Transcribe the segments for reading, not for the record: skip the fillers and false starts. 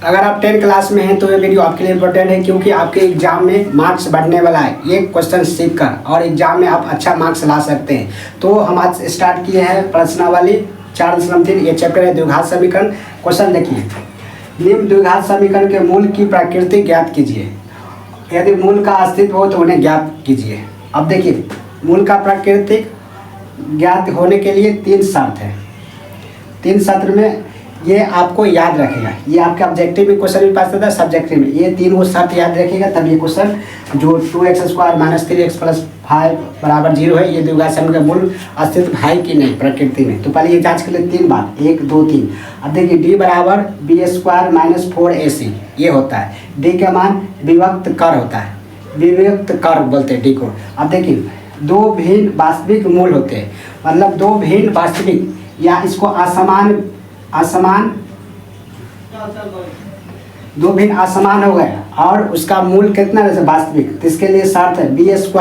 अगर आप 10 क्लास में हैं तो ये वीडियो आपके लिए इम्पोर्टेंट है, क्योंकि आपके एग्जाम में मार्क्स बढ़ने वाला है ये क्वेश्चन सीख कर, और एग्जाम में आप अच्छा मार्क्स ला सकते हैं। तो हम आज स्टार्ट किए हैं प्रश्नावली 4.3, ये चैप्टर है द्विघात समीकरण। क्वेश्चन देखिए, निम्न द्विघात समीकरण के मूल की प्रकृति ज्ञात कीजिए। यदि मूल का अस्तित्व हो तो उन्हें ज्ञात कीजिए। अब देखिए, मूल का प्रकृति ज्ञात होने के लिए 3 शर्त है। 3 शर्त में ये आपको याद रखेगा, ये आपके ऑब्जेक्टिव में क्वेश्चन भी पास होता है, सब्जेक्टिव में ये 3 शर्त याद रखिएगा, तब ये क्वेश्चन जो 2x² - 3x + 5 = 0 है, ये द्विघात समीकरण का मूल अस्तित्व है कि नहीं प्रकृति में। तो पहले ये जांच कर ले 3 बात, 1 2 3। अब देखिए d = b² - 4ac ये होता है। d का मान विभक्त कर होता है, विभक्त कर बोलते हैं d को। अब देखिए, 2 भिन्न वास्तविक मूल होते हैं, मतलब 2 भिन्न वास्तविक, या इसको असमान 2 भिन्न असमान हो गए और उसका मूल कितना है वास्तविक। तो इसके लिए शर्त है b² -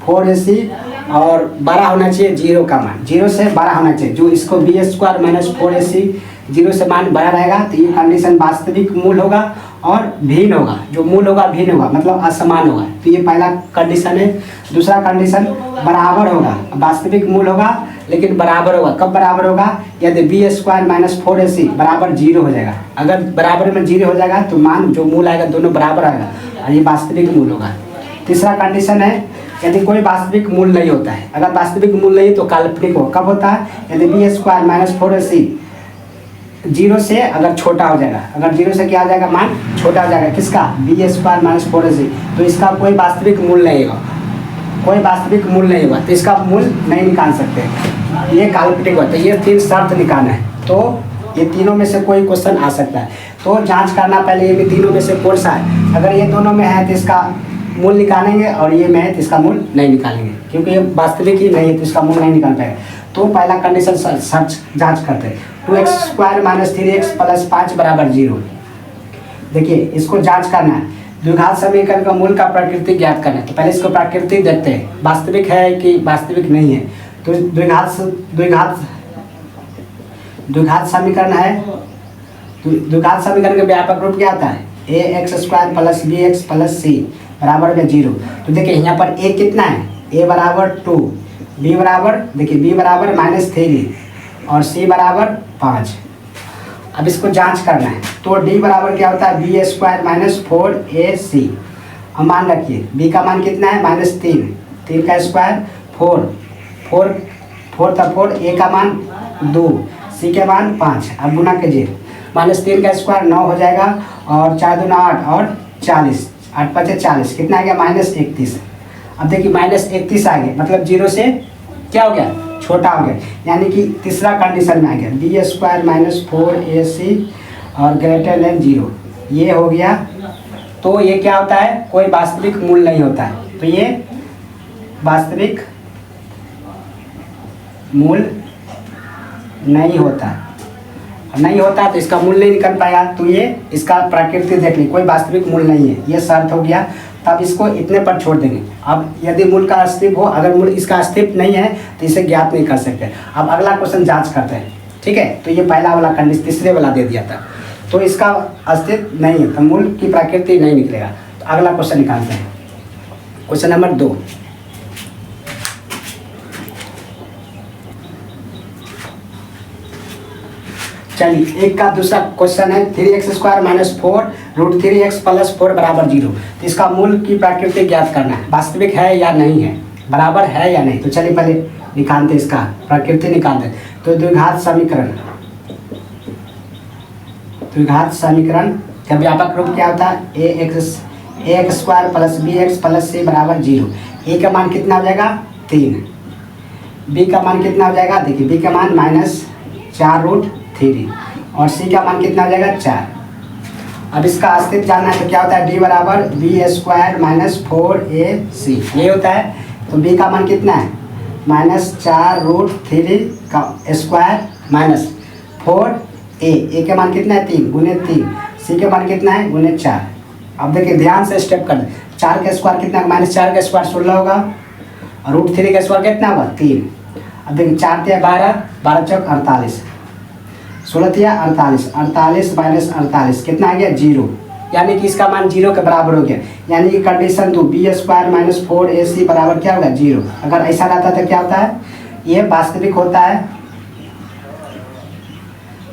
4ac और बड़ा होना चाहिए 0 का मान, 0 से बड़ा होना चाहिए। जो इसको b² - 4ac 0 से मान बड़ा रहेगा तो ये कंडीशन वास्तविक मूल होगा और भिन्न होगा। जो मूल होगा भिन्न होगा, मतलब असमान होगा। तो ये पहला कंडीशन है। दूसरा कंडीशन बराबर होगा, वास्तविक मूल होगा लेकिन बराबर होगा। कब बराबर होगा? यदि b² - 4ac बराबर 0 हो जाएगा। अगर बराबर में 0 हो जाएगा तो मान जो मूल आएगा दोनों बराबर आएगा और ये वास्तविक मूल होगा। तीसरा कंडीशन है, यदि कोई वास्तविक मूल नहीं होता है। अगर वास्तविक मूल नहीं तो काल्पनिक हो। कब होता है? यदि b² - 4ac 0 से अगर छोटा हो जाएगा, अगर 0 से क्या हो जाएगा, मान छोटा हो जाएगा। किसका? b² - 4ac, तो इसका कोई वास्तविक मूल नहीं होगा, कोई वास्तविक मूल नहीं होगा, तो इसका मूल नहीं निकाल सकते, ये काल्पनिक होता है। ये 3 शर्त निकालना है, तो ये तीनों में से कोई क्वेश्चन आ सकता है। तो जांच करना पहले ये भी तीनों में से कौन सा है। अगर ये दोनों में है तो इसका मूल निकालेंगे, और ये में है तो इसका मूल नहीं निकालेंगे, क्योंकि ये वास्तविक ही नहीं है तो इसका मूल नहीं निकाल पाएगा। तो पहला कंडीशन सर्च जांच करते हैं, 2x² - 3x + 5 = 0। देखिए, इसको जांच करना है, द्विघात समीकरण का मूल का प्रकृति ज्ञात करना है। तो पहले इसको प्रकृति देखते हैं, वास्तविक है कि वास्तविक नहीं है। तो द्विघात समीकरण है, द्विघात समीकरण का व्यापक रूप क्या होता है? ax² + bx + c = 0। तो देखिए यहाँ पर a कितना है? a = 2, b बराबर, देखिए b = -3 और c = 5। अब इसको जांच करना है, तो d बराबर क्या होता है? b² - 4ac। अब मान रखिए b का मान कितना है? -3, 3 का स्क्वायर 4, 4 था 4, a का मान 2, c के मान 5। अब गुना कीजिए, -3 का स्क्वायर 9 हो जाएगा और 4 दूना 8 और 40, 8 × 5 = 40, कितना आ गया? -31। अब देखिए -31 आ गया, मतलब 0 से क्या हो गया? छोटा हो गया, यानी कि तीसरा कंडीशन में आ गया b² - 4ac और > 0, ये हो गया। तो ये क्या होता है? कोई वास्तविक मूल नहीं होता है, तो ये वास्तविक मूल नहीं होता, नहीं होता तो इसका मूल नहीं निकल पाएगा। तो ये इसका प्रकृति देख ली, कोई वास्तविक मूल नहीं है, ये शर्त हो गया। तब इसको इतने पर छोड़ देंगे। अब यदि मूल का अस्तित्व हो, अगर मूल इसका अस्तित्व नहीं है तो इसे ज्ञात नहीं कर सकते। अब अगला क्वेश्चन जांच करते हैं, ठीक है। तो ये पहला वाला कंडीशन तीसरे वाला दे दिया था, तो इसका अस्तित्व नहीं है, तो मूल की प्रकृति नहीं निकलेगा। तो अगला क्वेश्चन निकालते हैं, क्वेश्चन नंबर 2। चलिए, एक का दूसरा क्वेश्चन है, 3x² - 4 √3x + 4 = 0। तो इसका मूल की प्रकृति ज्ञात करना है, वास्तविक है या नहीं है, बराबर है या नहीं। तो चलिए पहले निकालते हैं, इसका प्रकृति निकालते। तो द्विघात समीकरण का व्यापक रूप क्या होता है? ax² + bx + c = 0। a का मान कितना हो जाएगा? 3, b का मान कितना हो जाएगा? देखिए b का मान -4 √3 और c का मान कितना हो जाएगा? 4। अब इसका अस्तित्व जानना है, तो क्या होता है? d = b² - 4ac ये होता है। तो b का मान कितना है? -4 √3 का स्क्वायर -4a, a के मान कितना है? 3 × 3, c के मान कितना है? × 4। अब देखिए ध्यान से स्टेप कर, 4 का स्क्वायर कितना? -4 का स्क्वायर 16 होगा और √3 का स्क्वायर कितना होगा? 3। अब देखिए 4 × 12, 12 × 48, 16 या 48, 48 माइनस 48 कितना आ गया 0, यानी कि इसका मान 0 के बराबर हो गया। यानी कि condition 2 B square minus 4ac बराबर क्या होगा 0। अगर ऐसा रहता तो क्या होता है, ये वास्तविक होता है,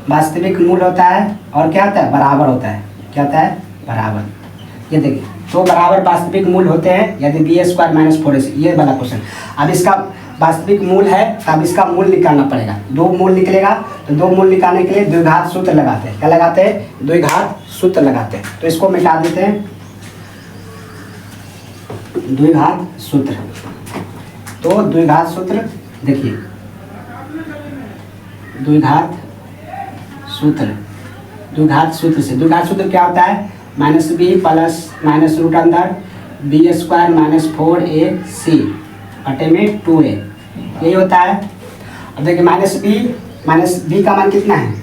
वास्तविक मूल होता है और क्या होता है बराबर होता है, क्या होता है बराबर। ये देखिए तो बराबर वास्तविक मूल होते हैं यदि बी स्क्वायर माइनस 4ac, ये वाला क्वेश्चन। अब इसका वास्तविक मूल है तब इसका मूल निकालना पड़ेगा, दो मूल निकलेगा तो दो मूल निकालने के लिए द्विघात सूत्र लगाते हैं। क्या लगाते हैं, द्विघात सूत्र लगाते हैं। तो इसको मिटा देते हैं, द्विघात सूत्र। तो द्विघात सूत्र देखिए, द्विघात सूत्र, द्विघात सूत्र से द्विघात सूत्र क्या होता है, minus B plus minus root अंदर बी स्क्वायर माइनस 4ac बटे में 2a, यही होता है। अब देखिए माइनस बी का मान कितना है,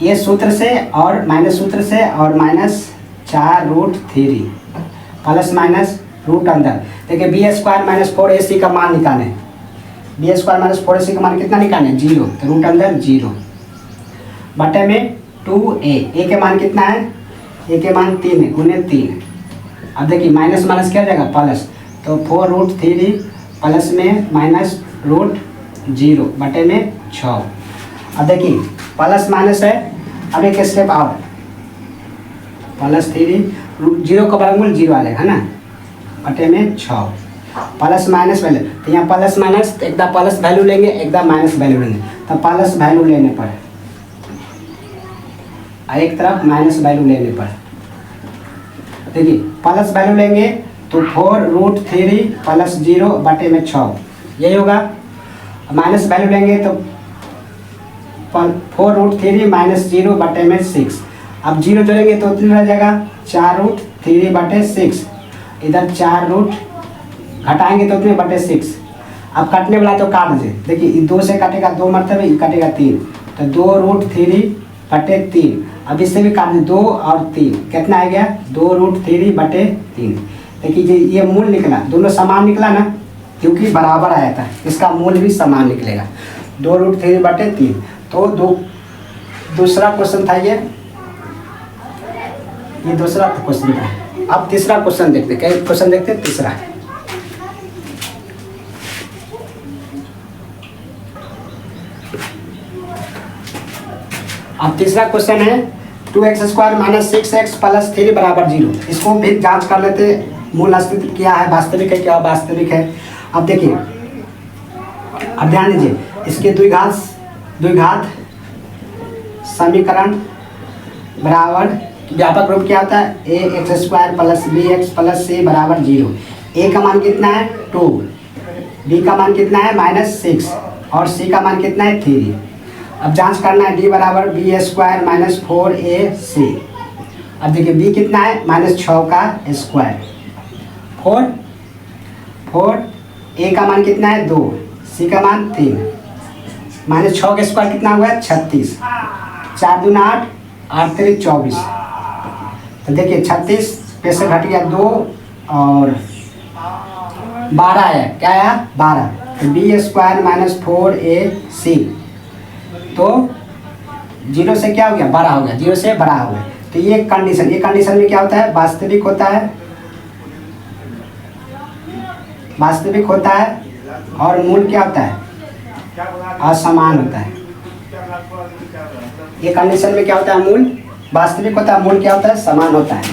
ये सूत्र से और माइनस सूत्र से और माइनस 4√3 प्लस माइनस रूट अंदर। देखिए बी स्क्वायर माइनस 4ac का मान निकालें, बी स्क्वायर माइनस 4ac का मान कितना निकालें 0, तो रूट अंदर 0 बटे में 2a के मान कितना है, a के मान 3 है, गुने 3। अब देखिए माइनस माइनस क्या हो जाएगा प्लस, तो 4√3 प्लस में माइनस रूट 0 बटे में 6। अब देखिए प्लस माइनस है, अब एक स्टेप आओ, प्लस 3 0 का वर्गमूल 0 आ जाएगा है ना, बटे में 6 प्लस माइनस वैल्यू। तो यहाँ प्लस माइनस एकदम प्लस वैल्यू लेंगे एकदम माइनस वैल्यू लेंगे, तो प्लस वैल्यू लेने पर एक तरफ माइनस वैल्यू लेने पर देखिए प्लस वैल्यू लेंगे तो 4√3 प्लस 0 बटे में 6 यही होगा। माइनस वैल्यू लेंगे तो 4√3 माइनस 0 बटे में 6। अब 0 जोड़ेंगे तो कितना रह जाएगा 4√3 बटे 6, इधर 4 रूट घटाएंगे तो कितने बटे 6। अब काटने वाला तो काट दे, देखिए 2 से काटेगा 2 मरतबे, कटेगा 3, तो 2√3 बटे 3। अब इससे भी काट दे 2 और 3 कितना आ गया 2√3 बटे 3। देखिए ये मूल निकला, दोनों समान निकला ना, क्योंकि बराबर आया था, इसका मूल भी समान निकलेगा 2√3 बटे 3। तो दूसरा क्वेश्चन था ये दूसरा क्वेश्चन था। अब तीसरा क्वेश्चन देखते, क्या क्वेश्चन देखते हैं तीसरा। अब तीसरा क्वेश्चन है 2x² माइनस 6x प्लस 3 बराबर 0। इसको भी जांच कर लेते, मूल अस्तित्व क्या है, वास्तविक है क्या वास्तविक है। अब देखिए, अब ध्यान दीजिए, इसके द्विघात समीकरण बराबर व्यापक रूप क्या होता है ax² plus bx plus c बराबर 0। a का मान कितना है 2, b का मान कितना है -6 और c का मान कितना है 3। अब जांच करना है d बराबर b² माइनस 4ac। अब देखिए b कितना है -6 का स्क्वायर, 4 a का मान कितना है 2, c का मान 3, -6 का स्क्वायर कितना हुआ है 36, 4 दूना 8, 8 3 24। तो देखिए 36 पे से घट गया 2 और 12 है, क्या आया 12, तो b² माइनस 4ac। तो 0 से क्या हो गया बड़ा हो गया, 0 से बड़ा हो गया। तो ये कंडीशन में क्या होता है वास्तविक होता है, वास्तविक होता है और मूल क्या होता है असमान होता है। ये कंडीशन में क्या होता है मूल वास्तविक होता है, मूल क्या होता है समान होता है।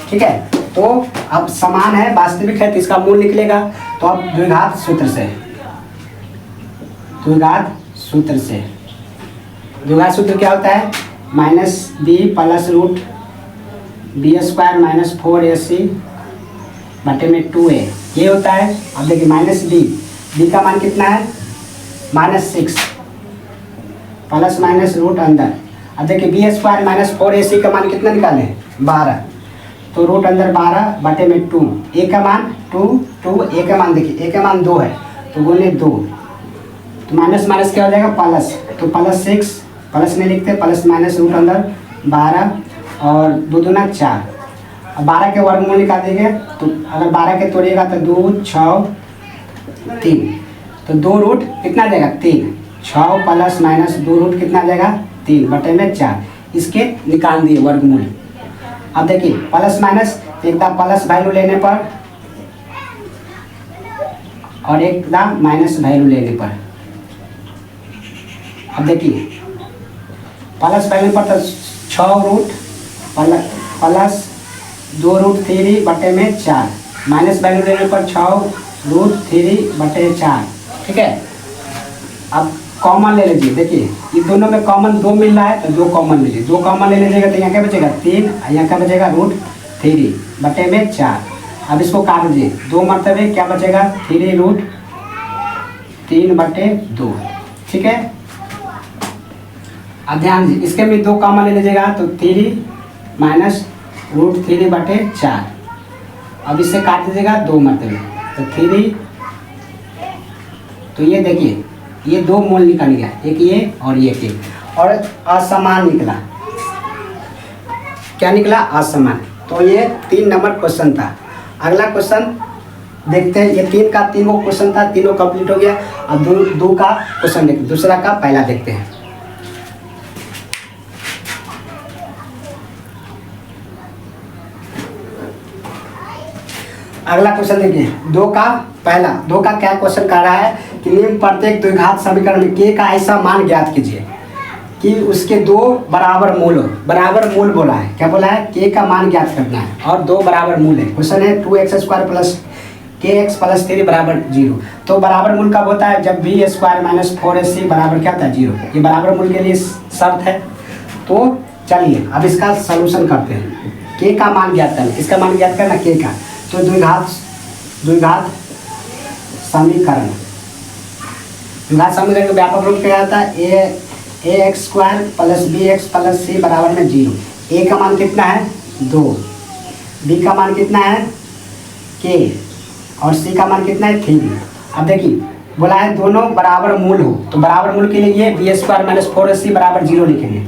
ठीक है, तो अब समान है वास्तविक है तो इसका मूल निकलेगा। तो अब द्विघात सूत्र से द्विघात सूत्र क्या होता है -b plus root b² minus 4ac बटे में 2a, ये होता है। अब देखिए b का मान कितना है -6 प्लस माइनस रूट अंदर। अब देखिए b² माइनस 4ac का मान कितना निकाले 12, तो रूट अंदर 12 बटे में 2, a का मान 2 a का मान देखिए a का मान 2 है तो गुने 2, तो माइनस माइनस क्या हो जाएगा प्लस, तो +6 प्लस नहीं लिखते, प्लस माइनस रूट अंदर 12 और 2 दूना 4। अब 12 के वर्गमूल निकाल देंगे तो अगर 12 के तोड़िएगा तो 2 6 3, तो 2 रूट कितना देगा 3, 6 प्लस माइनस 2 रूट कितना आ जाएगा 3/4, इसके निकाल दिए वर्गमूल। अब देखिए प्लस माइनस, एकदम प्लस वैल्यू लेने पर और एकदम माइनस वैल्यू लेने पर। अब देखिए प्लस वैल्यू पर तो 6 root plus 2 root 3/4, minus value लेने पर 6 रूट 3/4। ठीक है, अब कॉमन ले लीजिए। देखिए ये दोनों में कॉमन 2 मिल रहा है तो 2 कॉमन लीजिए, 2 कॉमन ले लीजिएगा तो यहाँ क्या बचेगा 3, यहाँ क्या बचेगा रूट 3/4। अब इसको काट दीजिए, 2 मरतबे क्या बचेगा 3 रूट 3/2। ठीक है, अब ध्यान दीजिए इसके में 2 कॉमन ले लीजिएगा तो 3 माइनस रूट 3/4। अब इससे काट दीजिएगा 2 मरतबे तो 3, तो ये देखिए ये 2 मोल निकल गया, एक ये और ये और असमान निकला। क्या निकला असमान। तो ये 3 नंबर क्वेश्चन था। अगला क्वेश्चन देखते हैं, ये 3 का 3 क्वेश्चन था, तीनों कंप्लीट हो गया। अब 2 का क्वेश्चन देखते, दूसरा का पहला देखते हैं। अगला क्वेश्चन देखिए 2 का पहला। 2 का क्या क्वेश्चन कर रहा है कि निम्न प्रत्येक द्विघात समीकरण में k का ऐसा मान ज्ञात कीजिए कि उसके 2 बराबर मूल हो। बराबर मूल बोला है, क्या बोला है k का मान ज्ञात करना है और 2 बराबर मूल है। क्वेश्चन है 2x² प्लस kx प्लस 3 बराबर 0। तो बराबर मूल कब होता है जब b² माइनस 4ac बराबर क्या होता है 0। ये बराबर मूल के लिए शर्त है। तो चलिए अब इसका सलूशन करते हैं। k का मान ज्ञात करना, किसका मान ज्ञात करना k का। तो द्विघात समीकरण, द्विघात समीकरण का व्यापक रूप क्या आता है ax² plus bx plus c बराबर में 0। a का मान कितना है 2, b का मान कितना है k और c का मान कितना है 3। अब देखिए बोला है दोनों बराबर मूल हो, तो बराबर मूल के लिए ये b² माइनस 4ac बराबर 0 लिखेंगे।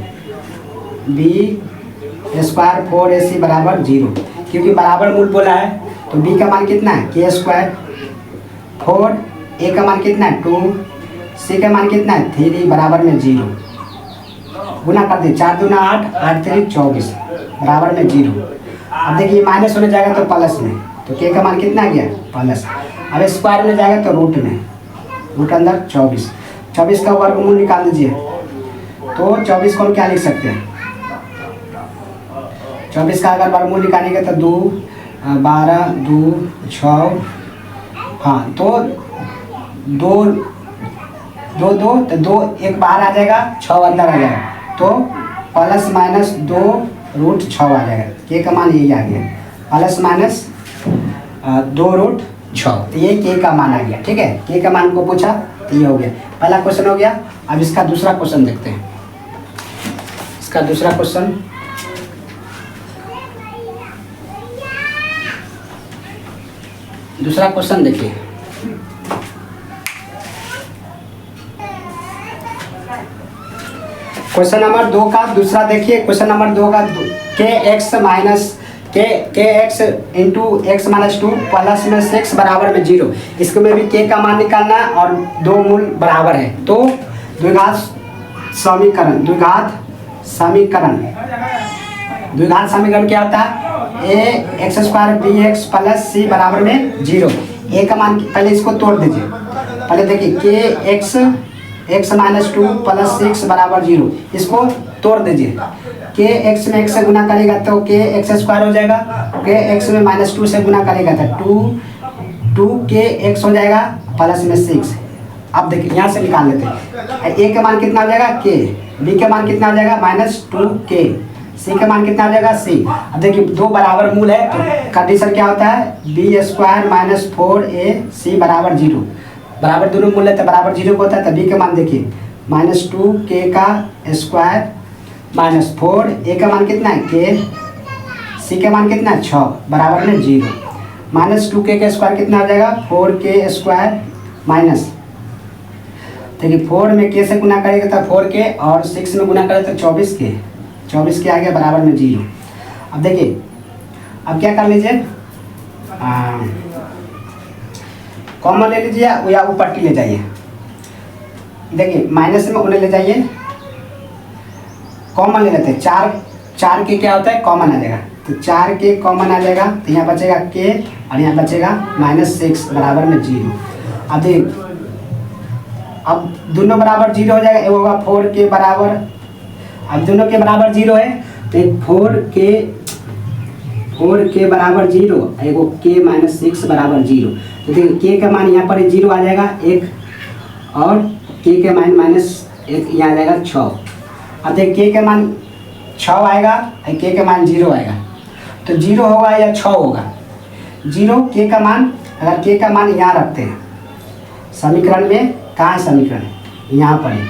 b² 4ac बराबर 0, क्योंकि बराबर मूल बोला है। तो b का मान कितना है k² 4, a का मान कितना है 2, c का मान कितना है 3 बराबर में 0। गुना कर दिए 4 दूना 8, 8 3 24 बराबर में 0। अब देखिए माइनस होने जाएगा तो प्लस में, तो k का मान कितना गया प्लस। अब स्क्वायर में जाएगा तो रूट में, रूट अंदर 24 का वर्गमूल निकाल दीजिए। तो 24 को हम क्या लिख सकते हैं 24 का अगर वर्गमूल निकालेंगे तो 2 12 2 6, हाँ तो 2 2 2 तो 2 एक बाहर आ जाएगा 6 अंदर आ जाएगा, तो प्लस माइनस 2 रूट 6 आ जाएगा। k का मान यही आ गया प्लस माइनस 2 रूट 6, तो ये k का मान आ गया। ठीक है, k का मान को पूछा तो ये हो गया, पहला क्वेश्चन हो गया। अब इसका दूसरा क्वेश्चन देखते हैं। इसका दूसरा क्वेश्चन देखिए। क्वेश्चन नंबर 2 का दूसरा देखिए। क्वेश्चन नंबर 2 का kx minus kx into x minus 2 plus में 6 बराबर में 0। इसको में भी k का मान निकालना है और 2 मूल बराबर है। तो द्विघात समीकरण क्या होता है ax² bx प्लस c बराबर में 0। a का मान पहले इसको तोड़ दीजिए। पहले देखिए x माइनस 2 प्लस 6 बराबर 0, इसको तोड़ दीजिए। k x में x से गुना करेगा तो k x² हो जाएगा, k x में माइनस 2 से गुना करेगा तो 2 k x हो जाएगा प्लस में 6। अब देखिए यहाँ से निकाल लेते हैं। a का मान कितना हो जाएगा k, b का मान कितना हो जाएगा माइनस 2k, c का मान कितना हो जाएगा c। अब देखिए 2 बराबर मूल है तो कंडीशन क्या होता है b² माइनस 4ac बराबर 0। बराबर दोनों मूल है तो बराबर 0 को होता है। तो b का मान देखिए माइनस 2k का स्क्वायर माइनस 4, a का मान कितना है k, c का मान कितना है 6 बराबर में 0। माइनस 2k का स्क्वायर कितना हो जाएगा 4k² माइनस, देखिए 4 में k से गुना करेगा तो 4k और 6 में गुना करेगा तो 24k आ गया बराबर में 0। अब देखिए अब क्या कर लीजिए कॉमन ले लीजिए या ऊपर की ले जाइए। देखिए माइनस में उन्हें ले जाइए, कॉमन ले लेते हैं, 4 के क्या होता है कॉमन आ जाएगा, तो 4 के कॉमन आ जाएगा, तो यहाँ बचेगा के और यहाँ बचेगा -6 बराबर में 0। अब देख, अब दोनों बराबर 0 हो जाएगा, ये होगा 4 के बराबर, अब दोनों के बराबर 0 है तो 4 के बराबर 0, एगो के -6 बराबर 0। तो देखिए के का मान यहाँ पर 0 आ जाएगा 1, और के के मान -1 यहाँ आ जाएगा 6। अब देखिए के मान 6 आएगा और के का मान 0 आएगा, तो 0 होगा या 6 होगा, 0 के का मान, अगर के का मान यहाँ रखते हैं समीकरण में, कहाँ है समीकरण यहाँ पर है,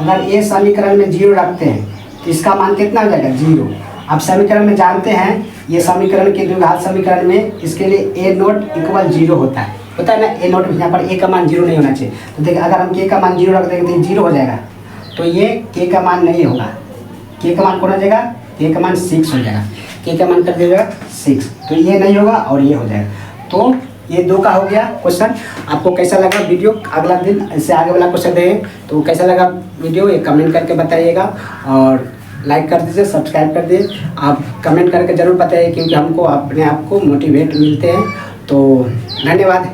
अगर ये समीकरण में 0 रखते हैं तो इसका मान कितना हो जाएगा 0। अब समीकरण में जानते हैं ये समीकरण के द्विघात समीकरण में इसके लिए ए नोट इक्वल 0 होता है ना, ए नोट यहाँ पर ए का मान 0 नहीं होना चाहिए। तो देखिए अगर हम के का मान 0 रख देंगे तो 0 हो जाएगा, तो ये के का मान नहीं होगा, के का मान कौन हो जाएगा, के का मान 6 हो जाएगा, के का मान कर दिया 6, तो ये नहीं होगा और ये हो जाएगा। तो ये 2 का हो गया क्वेश्चन। आपको कैसा लगा वीडियो, अगला दिन इससे आगे वाला क्वेश्चन दें तो कैसा लगा वीडियो ये कमेंट करके बताइएगा, और लाइक कर दीजिए, सब्सक्राइब कर दीजिए, आप कमेंट करके ज़रूर बताइए क्योंकि हमको अपने आप को मोटिवेट मिलते हैं। तो धन्यवाद।